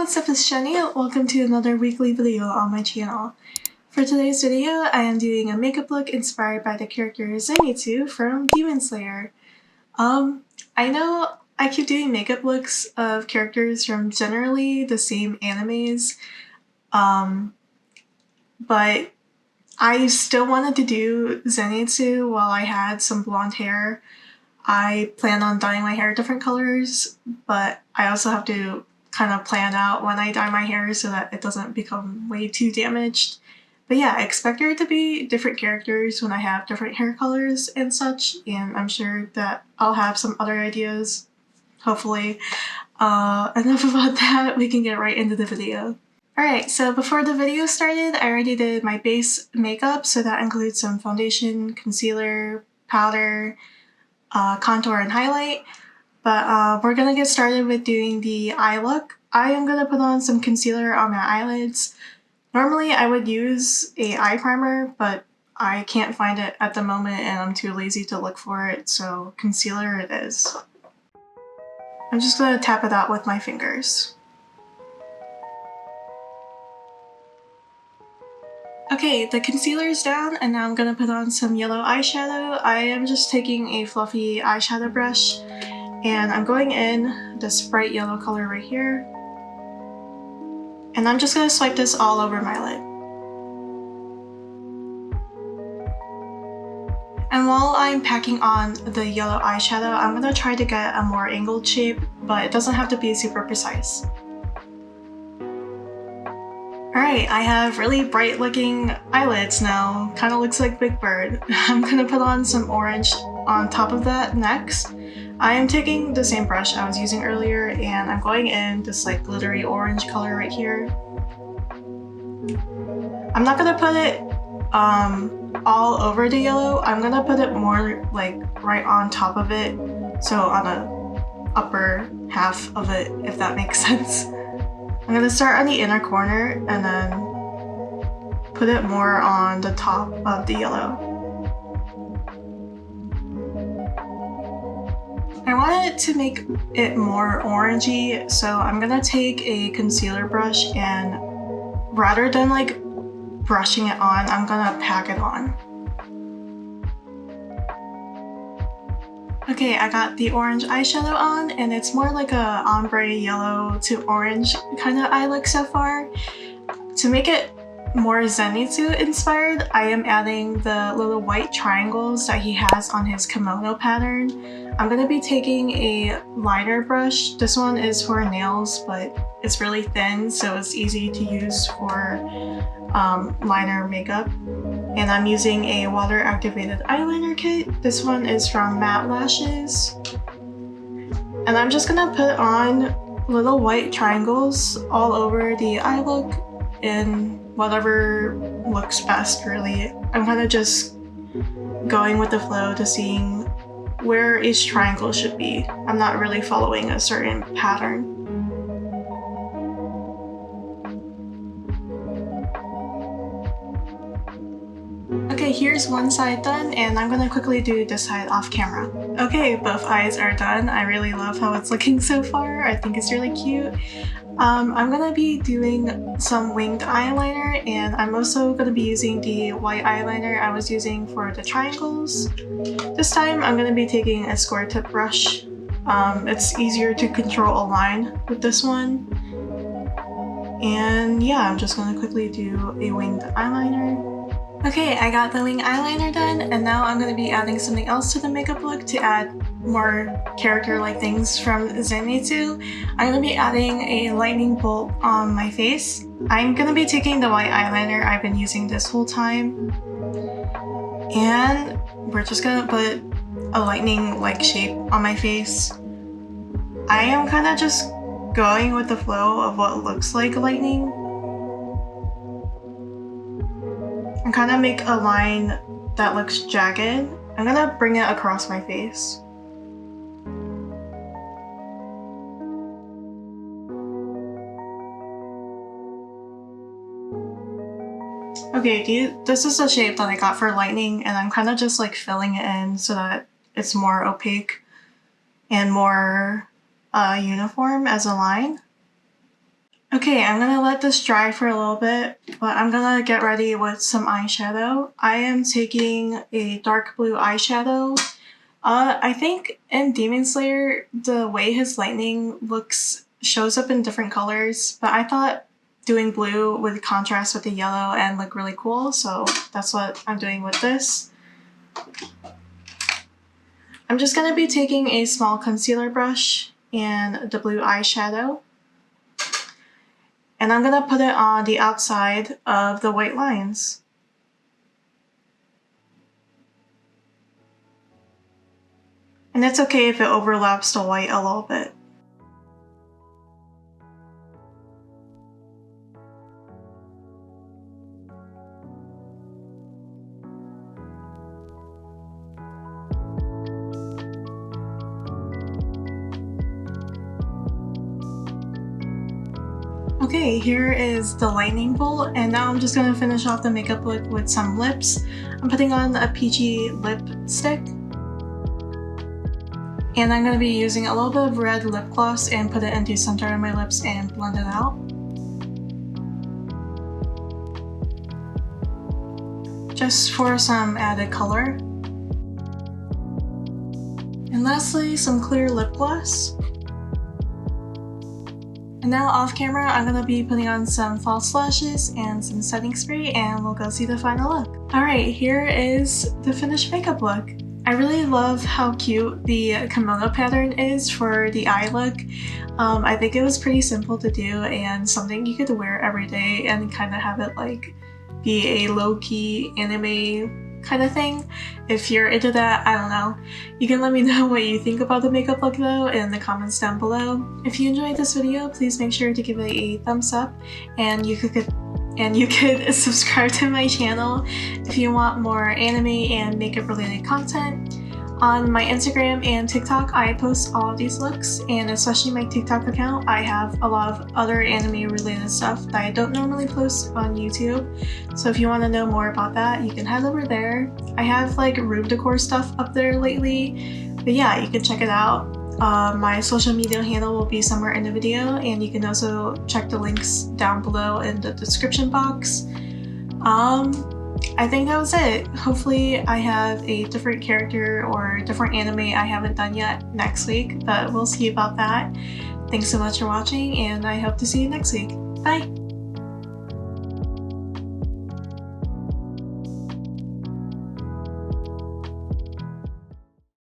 what's up, it's Jenny. Welcome to another weekly video on my channel. For today's video, I am doing a makeup look inspired by the character Zenitsu from Demon Slayer. I know I keep doing makeup looks of characters from generally the same animes, but I still wanted to do Zenitsu while I had some blonde hair. I plan on dyeing my hair different colors, but I also have to kind of plan out when I dye my hair so that it doesn't become way too damaged. But yeah, expect there to be different characters when I have different hair colors and such, and I'm sure that I'll have some other ideas, hopefully. Enough about that, we can get right into the video. Alright, so before the video started, I already did my base makeup, so that includes some foundation, concealer, powder, contour, and highlight. But we're gonna get started with doing the eye look. I am gonna put on some concealer on my eyelids. Normally I would use a eye primer, but I can't find it at the moment and I'm too lazy to look for it, so concealer it is. I'm just gonna tap it out with my fingers. Okay, the concealer is down and now I'm gonna put on some yellow eyeshadow. I am just taking a fluffy eyeshadow brush and I'm going in this bright yellow color right here. And I'm just gonna swipe this all over my lid. And while I'm packing on the yellow eyeshadow, I'm gonna try to get a more angled shape, but it doesn't have to be super precise. Alright, I have really bright looking eyelids now. Kinda looks like Big Bird. I'm gonna put on some orange on top of that next. I am taking the same brush I was using earlier and I'm going in this like glittery orange color right here. I'm not gonna put it all over the yellow. I'm gonna put it more like right on top of it, so on the upper half of it, if that makes sense. I'm gonna start on the inner corner and then put it more on the top of the yellow. I wanted to make it more orangey, so I'm gonna take a concealer brush and rather than like brushing it on, I'm gonna pack it on. Okay, I got the orange eyeshadow on and it's more like a ombre yellow to orange kind of eye look so far. To make it more Zenitsu inspired, I am adding the little white triangles that he has on his kimono pattern. I'm going to be taking a liner brush. This one is for nails, but it's really thin, so it's easy to use for liner makeup. And I'm using a water activated eyeliner kit. This one is from Matte Lashes. And I'm just gonna put on little white triangles all over the eye look in whatever looks best, really. I'm kind of just going with the flow to seeing where each triangle should be. I'm not really following a certain pattern. Okay, here's one side done, and I'm gonna quickly do this side off camera. Okay, both eyes are done. I really love how it's looking so far. I think it's really cute. I'm gonna be doing some winged eyeliner, and I'm also gonna be using the white eyeliner I was using for the triangles. This time I'm gonna be taking a square tip brush. It's easier to control a line with this one. And yeah, I'm just gonna quickly do a winged eyeliner. Okay, I got the wing eyeliner done, and now I'm going to be adding something else to the makeup look to add more character-like things from Zenitsu. I'm going to be adding a lightning bolt on my face. I'm going to be taking the white eyeliner I've been using this whole time, and we're just going to put a lightning-like shape on my face. I am kind of just going with the flow of what looks like lightning. And kind of make a line that looks jagged. I'm gonna bring it across my face. Okay, this is the shape that I got for lightning, and I'm kind of just like filling it in so that it's more opaque and more uniform as a line. Okay, I'm gonna let this dry for a little bit, but I'm gonna get ready with some eyeshadow. I am taking a dark blue eyeshadow. I think in Demon Slayer, the way his lightning shows up in different colors, but I thought doing blue would contrast with the yellow and look really cool, so that's what I'm doing with this. I'm just gonna be taking a small concealer brush and the blue eyeshadow, and I'm gonna put it on the outside of the white lines. And it's okay if it overlaps the white a little bit. Okay, here is the lightning bolt, and now I'm just gonna finish off the makeup look with some lips. I'm putting on a peachy lipstick. And I'm gonna be using a little bit of red lip gloss and put it into the center of my lips and blend it out. Just for some added color. And lastly, some clear lip gloss. And now off camera, I'm gonna be putting on some false lashes and some setting spray, and we'll go see the final look. Alright, here is the finished makeup look. I really love how cute the kimono pattern is for the eye look. I think it was pretty simple to do and something you could wear every day and kind of have it like be a low-key anime kind of thing. If you're into that, I don't know. You can let me know what you think about the makeup look though in the comments down below. If you enjoyed this video, please make sure to give it a thumbs up, and you could subscribe to my channel if you want more anime and makeup related content. On my Instagram and TikTok, I post all of these looks, and especially my TikTok account, I have a lot of other anime related stuff that I don't normally post on YouTube. So if you want to know more about that, you can head over there. I have like room decor stuff up there lately, but yeah, you can check it out. My social media handle will be somewhere in the video, and you can also check the links down below in the description box. I think that was it. Hopefully I have a different character or different anime I haven't done yet next week, but we'll see about that. Thanks so much for watching, and I hope to see you next week. Bye!